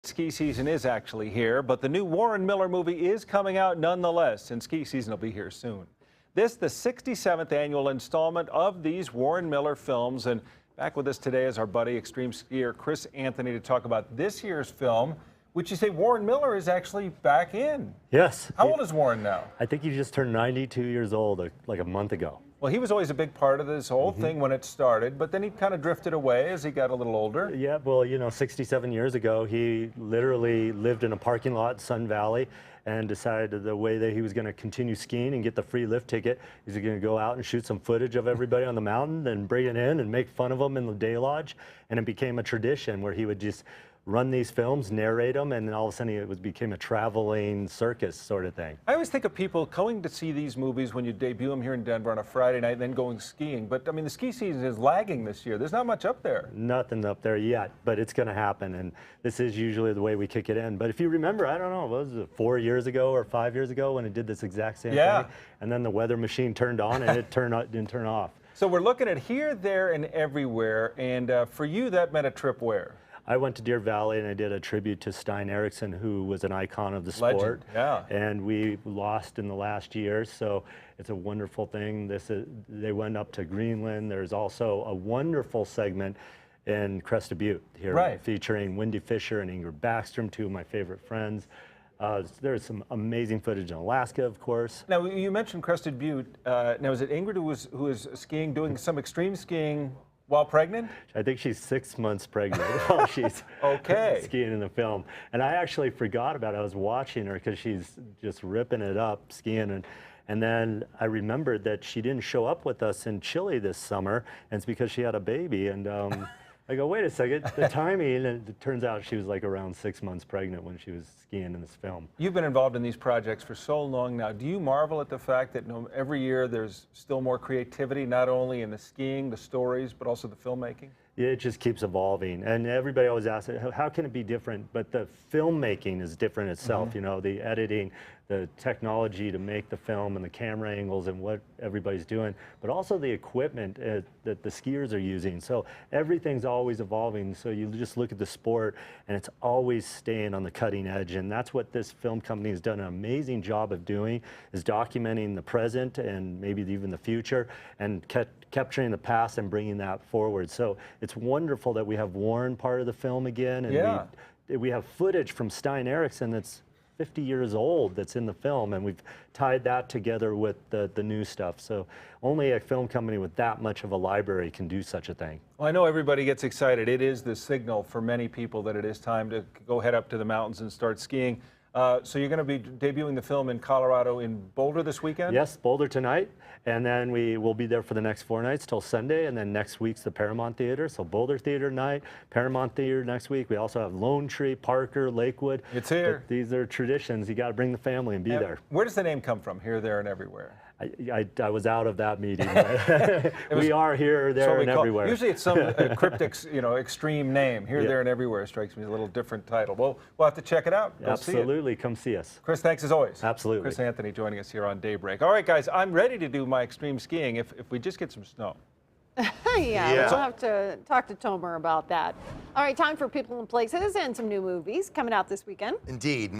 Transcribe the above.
Ski season is actually here, but the new Warren Miller movie is coming out nonetheless, and ski season will be here soon. This, the 67th annual installment of these Warren Miller films, and back with us today is our buddy, extreme skier Chris Anthony, to talk about this year's film, which you say Warren Miller is actually back in. Yes. How old is Warren now? I think he just turned 92 years old like a month ago. Well, he was always a big part of this whole thing when it started, but then he kind of drifted away as he got a little older. Yeah, well, you know, 67 years ago, he literally lived in a parking lot in Sun Valley and decided the way that he was going to continue skiing and get the free lift ticket, he's going to go out and shoot some footage of everybody on the mountain and bring it in and make fun of them in the day lodge. And it became a tradition where he would just run these films, narrate them, and then all of a sudden it became a traveling circus sort of thing. I always think of people going to see these movies when you debut them here in Denver on a Friday night and then going skiing. But I mean, the ski season is lagging this year. There's not much up there. Nothing up there yet, but it's going to happen. And this is usually the way we kick it in. But if you remember, I don't know, was it 4 years ago or 5 years ago when it did this exact same thing? And then the weather machine turned on and it didn't turn off. So we're looking at here, there, and everywhere. And for you, that meant a trip where? I went to Deer Valley and I did a tribute to Stein Eriksen, who was an icon of the sport. Legend, yeah. And we lost in the last year, so it's a wonderful thing. They went up to Greenland. There's also a wonderful segment in Crested Butte here, featuring Wendy Fisher and Ingrid Backstrom, two of my favorite friends. There's some amazing footage in Alaska, of course. Now, you mentioned Crested Butte. Now, is it Ingrid who was skiing, doing some extreme skiing while pregnant? I think she's 6 months pregnant while she's skiing in the film. And I actually forgot about it. I was watching her because she's just ripping it up skiing. And then I remembered that she didn't show up with us in Chile this summer, and it's because she had a baby. And I go, wait a second, the timing, and it turns out she was like around 6 months pregnant when she was skiing in this film. You've been involved in these projects for so long now. Do you marvel at the fact that every year there's still more creativity, not only in the skiing, the stories, but also the filmmaking? It just keeps evolving, and everybody always asks, how can it be different? But the filmmaking is different itself, you know, the editing, the technology to make the film and the camera angles and what everybody's doing, but also the equipment that the skiers are using. So everything's always evolving. So you just look at the sport and it's always staying on the cutting edge. And that's what this film company has done an amazing job of doing, is documenting the present and maybe even the future and capturing the past and bringing that forward. So it's wonderful that we have Warren part of the film again. And we have footage from Stein Eriksen that's 50 years old that's in the film, and we've tied that together with the new stuff. So only a film company with that much of a library can do such a thing. Well, I know everybody gets excited. It is the signal for many people that it is time to go head up to the mountains and start skiing. So you're going to be debuting the film in Colorado, in Boulder this weekend? Yes, Boulder tonight, and then we will be there for the next 4 nights till Sunday, and then next week's the Paramount Theater. So Boulder Theater night, Paramount Theater next week. We also have Lone Tree, Parker, Lakewood. It's here. But these are traditions. You got to bring the family and be there. Where does the name come from? Here, there, and everywhere. I was out of that meeting. We are here, there, and everywhere. Usually it's some cryptic, extreme name. Here, there, and everywhere strikes me as a little different title. Well, we'll have to check it out. Go Absolutely, see it. Come see us. Chris, thanks as always. Absolutely. Chris Anthony joining us here on Daybreak. All right, guys, I'm ready to do my extreme skiing if we just get some snow. Yeah, we'll have to talk to Tomer about that. All right, time for People and Places and some new movies coming out this weekend. Indeed.